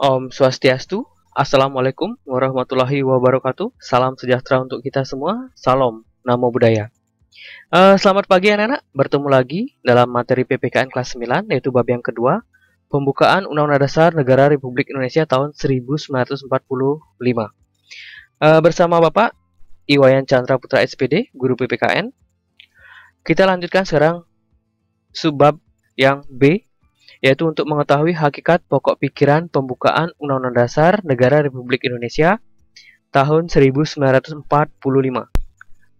Om Swastiastu, Assalamualaikum warahmatullahi wabarakatuh. Salam sejahtera untuk kita semua. Salam, Namo Buddhaya. Selamat pagi anak-anak, bertemu lagi dalam materi PPKN kelas 9, yaitu bab yang kedua, Pembukaan Undang-Undang Dasar Negara Republik Indonesia tahun 1945. Bersama Bapak Iwayan Chandra Putra SPD, Guru PPKN. Kita lanjutkan sekarang subbab yang B, yaitu untuk mengetahui hakikat pokok pikiran pembukaan Undang-Undang Dasar Negara Republik Indonesia tahun 1945.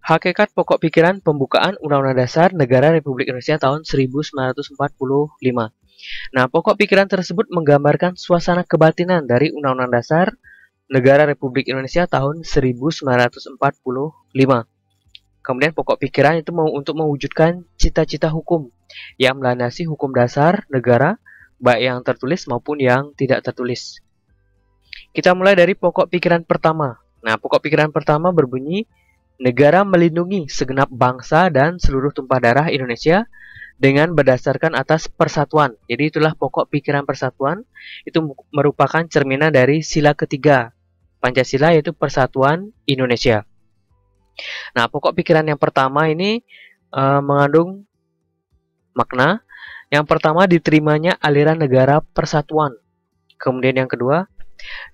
Hakikat pokok pikiran pembukaan Undang-Undang Dasar Negara Republik Indonesia tahun 1945. Nah, pokok pikiran tersebut menggambarkan suasana kebatinan dari Undang-Undang Dasar Negara Republik Indonesia tahun 1945. Kemudian pokok pikiran itu untuk mewujudkan cita-cita hukum yang melandasi hukum dasar negara, baik yang tertulis maupun yang tidak tertulis. Kita mulai dari pokok pikiran pertama. Nah, pokok pikiran pertama berbunyi, negara melindungi segenap bangsa dan seluruh tumpah darah Indonesia dengan berdasarkan atas persatuan. Jadi itulah pokok pikiran persatuan. Itu merupakan cerminan dari sila ketiga Pancasila, yaitu Persatuan Indonesia. Nah, pokok pikiran yang pertama ini mengandung makna. Yang pertama, diterimanya aliran negara persatuan. Kemudian yang kedua,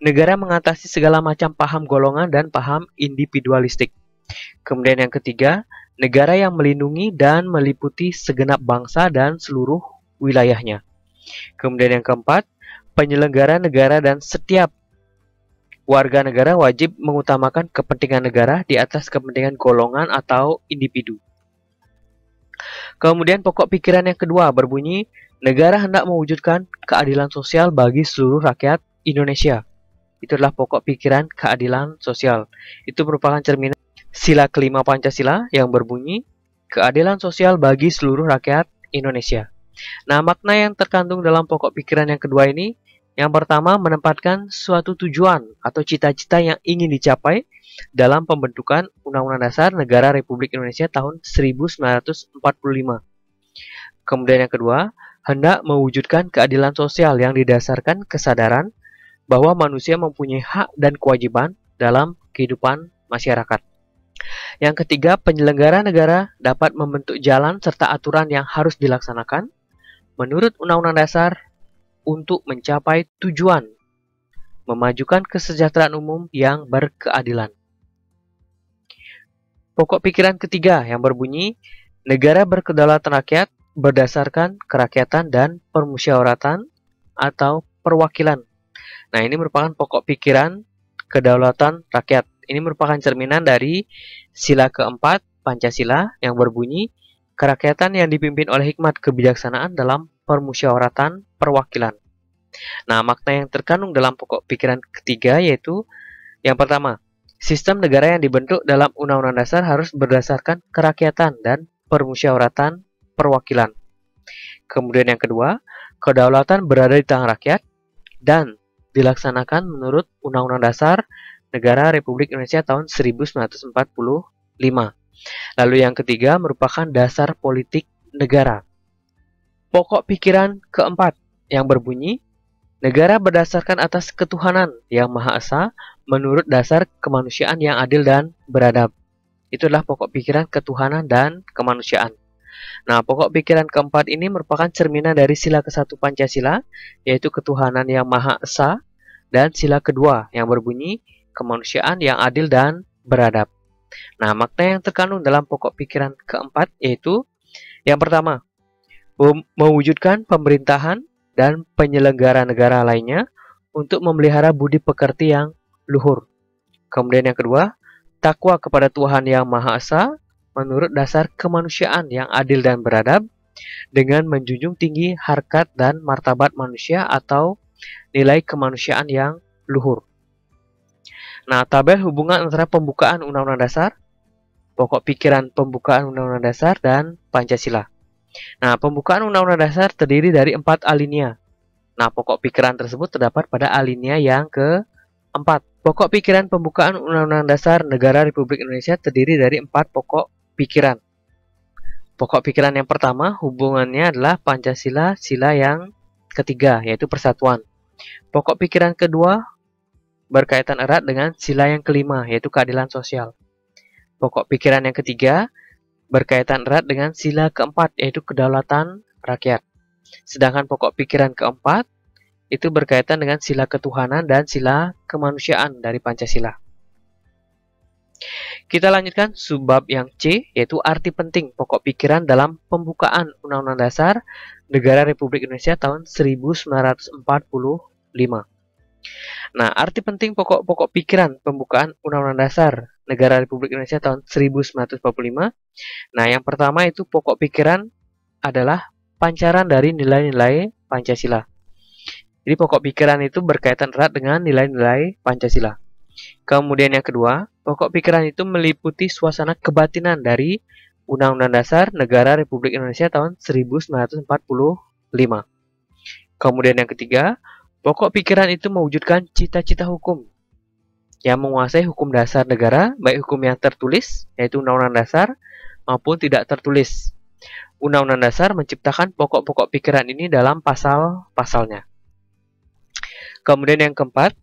negara mengatasi segala macam paham golongan dan paham individualistik. Kemudian yang ketiga, negara yang melindungi dan meliputi segenap bangsa dan seluruh wilayahnya. Kemudian yang keempat, penyelenggara negara dan setiap warga negara wajib mengutamakan kepentingan negara di atas kepentingan golongan atau individu. Kemudian pokok pikiran yang kedua berbunyi, negara hendak mewujudkan keadilan sosial bagi seluruh rakyat Indonesia. Itu adalah pokok pikiran keadilan sosial. Itu merupakan cerminan sila kelima Pancasila yang berbunyi, keadilan sosial bagi seluruh rakyat Indonesia. Nah, makna yang terkandung dalam pokok pikiran yang kedua ini, yang pertama, menempatkan suatu tujuan atau cita-cita yang ingin dicapai dalam pembentukan Undang-Undang Dasar Negara Republik Indonesia tahun 1945. Kemudian yang kedua, hendak mewujudkan keadilan sosial yang didasarkan kesadaran bahwa manusia mempunyai hak dan kewajiban dalam kehidupan masyarakat. Yang ketiga, penyelenggara negara dapat membentuk jalan serta aturan yang harus dilaksanakan menurut Undang-Undang Dasar untuk mencapai tujuan memajukan kesejahteraan umum yang berkeadilan. Pokok pikiran ketiga yang berbunyi, negara berkedaulatan rakyat berdasarkan kerakyatan dan permusyawaratan atau perwakilan. Nah, ini merupakan pokok pikiran kedaulatan rakyat. Ini merupakan cerminan dari sila keempat Pancasila yang berbunyi, kerakyatan yang dipimpin oleh hikmat kebijaksanaan dalam permusyawaratan perwakilan. Nah, makna yang terkandung dalam pokok pikiran ketiga yaitu yang pertama, sistem negara yang dibentuk dalam Undang-Undang Dasar harus berdasarkan kerakyatan dan permusyawaratan perwakilan. Kemudian yang kedua, kedaulatan berada di tangan rakyat dan dilaksanakan menurut Undang-Undang Dasar Negara Republik Indonesia tahun 1945. Lalu yang ketiga merupakan dasar politik negara. Pokok pikiran keempat yang berbunyi, negara berdasarkan atas ketuhanan yang Maha Esa menurut dasar kemanusiaan yang adil dan beradab. Itu adalah pokok pikiran ketuhanan dan kemanusiaan. Nah, pokok pikiran keempat ini merupakan cerminan dari sila ke-1 Pancasila, yaitu ketuhanan yang Maha Esa, dan sila kedua yang berbunyi kemanusiaan yang adil dan beradab. Nah, makna yang terkandung dalam pokok pikiran keempat yaitu yang pertama, mewujudkan pemerintahan dan penyelenggara negara lainnya untuk memelihara budi pekerti yang luhur. Kemudian yang kedua, takwa kepada Tuhan yang Maha Esa menurut dasar kemanusiaan yang adil dan beradab dengan menjunjung tinggi harkat dan martabat manusia atau nilai kemanusiaan yang luhur. Nah, tabel hubungan antara pembukaan Undang-Undang Dasar, pokok pikiran pembukaan Undang-Undang Dasar, dan Pancasila. Nah, pembukaan Undang-Undang Dasar terdiri dari 4 alinea. Nah, pokok pikiran tersebut terdapat pada alinea yang ke-4. Pokok pikiran pembukaan Undang-Undang Dasar Negara Republik Indonesia terdiri dari 4 pokok pikiran. Pokok pikiran yang pertama hubungannya adalah Pancasila sila yang ketiga, yaitu persatuan. Pokok pikiran kedua berkaitan erat dengan sila yang kelima, yaitu keadilan sosial. Pokok pikiran yang ketiga berkaitan erat dengan sila keempat, yaitu kedaulatan rakyat. Sedangkan pokok pikiran keempat itu berkaitan dengan sila ketuhanan dan sila kemanusiaan dari Pancasila. Kita lanjutkan subbab yang C, yaitu arti penting pokok pikiran dalam pembukaan Undang-Undang Dasar Negara Republik Indonesia tahun 1945. Nah, arti penting pokok-pokok pikiran pembukaan Undang-Undang Dasar Negara Republik Indonesia tahun 1945. Nah, yang pertama itu pokok pikiran adalah pancaran dari nilai-nilai Pancasila. Jadi pokok pikiran itu berkaitan erat dengan nilai-nilai Pancasila. Kemudian yang kedua, pokok pikiran itu meliputi suasana kebatinan dari Undang-Undang Dasar Negara Republik Indonesia tahun 1945. Kemudian yang ketiga, pokok pikiran itu mewujudkan cita-cita hukum yang menguasai hukum dasar negara, baik hukum yang tertulis, yaitu Undang-Undang Dasar, maupun tidak tertulis. Undang-Undang Dasar menciptakan pokok-pokok pikiran ini dalam pasal-pasalnya. Kemudian yang keempat,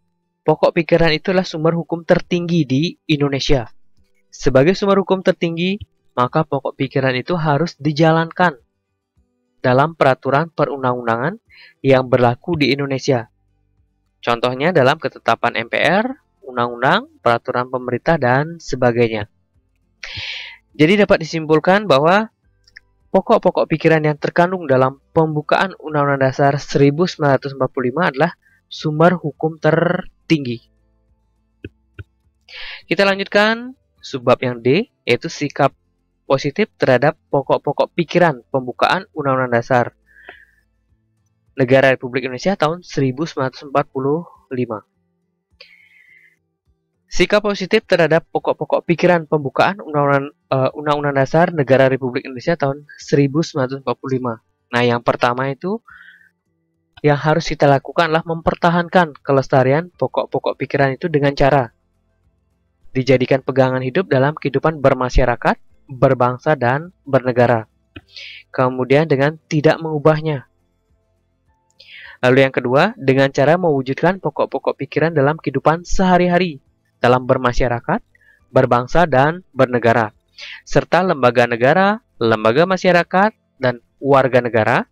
pokok pikiran itulah sumber hukum tertinggi di Indonesia. Sebagai sumber hukum tertinggi, maka pokok pikiran itu harus dijalankan dalam peraturan perundang-undangan yang berlaku di Indonesia. Contohnya dalam ketetapan MPR, undang-undang, peraturan pemerintah, dan sebagainya. Jadi dapat disimpulkan bahwa pokok-pokok pikiran yang terkandung dalam pembukaan Undang-Undang Dasar 1945 adalah sumber hukum tertinggi. Kita lanjutkan subbab yang D, yaitu sikap positif terhadap pokok-pokok pikiran pembukaan Undang-Undang Dasar Negara Republik Indonesia tahun 1945. Sikap positif terhadap pokok-pokok pikiran pembukaan Undang-Undang Dasar Negara Republik Indonesia tahun 1945. Nah, yang pertama itu yang harus kita lakukan adalah mempertahankan kelestarian pokok-pokok pikiran itu dengan cara dijadikan pegangan hidup dalam kehidupan bermasyarakat, berbangsa, dan bernegara. Kemudian dengan tidak mengubahnya. Lalu yang kedua, dengan cara mewujudkan pokok-pokok pikiran dalam kehidupan sehari-hari, dalam bermasyarakat, berbangsa, dan bernegara. Serta lembaga negara, lembaga masyarakat, dan warga negara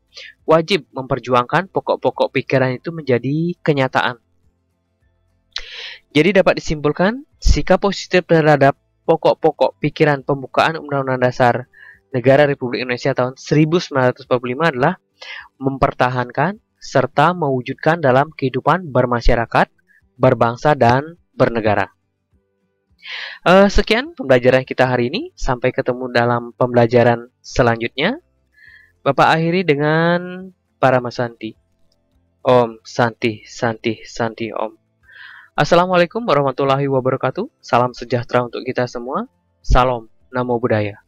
wajib memperjuangkan pokok-pokok pikiran itu menjadi kenyataan. Jadi dapat disimpulkan, sikap positif terhadap pokok-pokok pikiran pembukaan Undang-Undang Dasar Negara Republik Indonesia tahun 1945 adalah mempertahankan serta mewujudkan dalam kehidupan bermasyarakat, berbangsa, dan bernegara. Sekian pembelajaran kita hari ini. Sampai ketemu dalam pembelajaran selanjutnya. Bapak akhiri dengan Paramasanti. Om Santi Santi Santi Om. Assalamualaikum warahmatullahi wabarakatuh. Salam sejahtera untuk kita semua. Salam Namo Buddhaya.